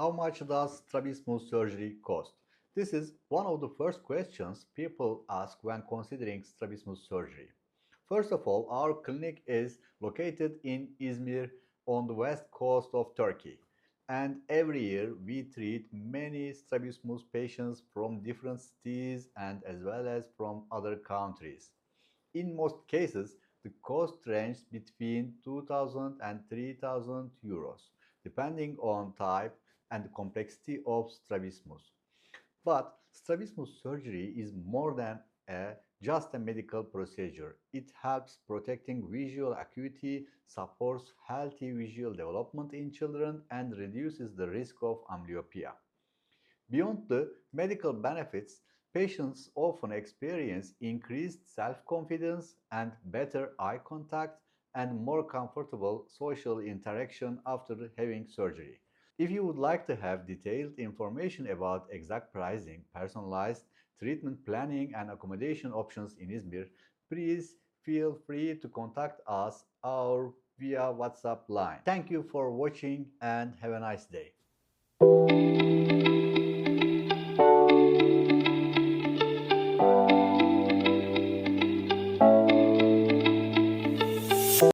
How much does strabismus surgery cost? This is one of the first questions people ask when considering strabismus surgery. First of all, our clinic is located in Izmir on the west coast of Turkey. And every year we treat many strabismus patients from different cities and as well as from other countries. In most cases, the cost ranges between 2,000 and 3,000 euros, depending on type and complexity of strabismus. But strabismus surgery is more than just a medical procedure. It helps protecting visual acuity, supports healthy visual development in children, and reduces the risk of amblyopia. Beyond the medical benefits, patients often experience increased self-confidence and better eye contact and more comfortable social interaction after having surgery. If you would like to have detailed information about exact pricing, personalized treatment planning, and accommodation options in Izmir, please feel free to contact us or via WhatsApp line. Thank you for watching and have a nice day.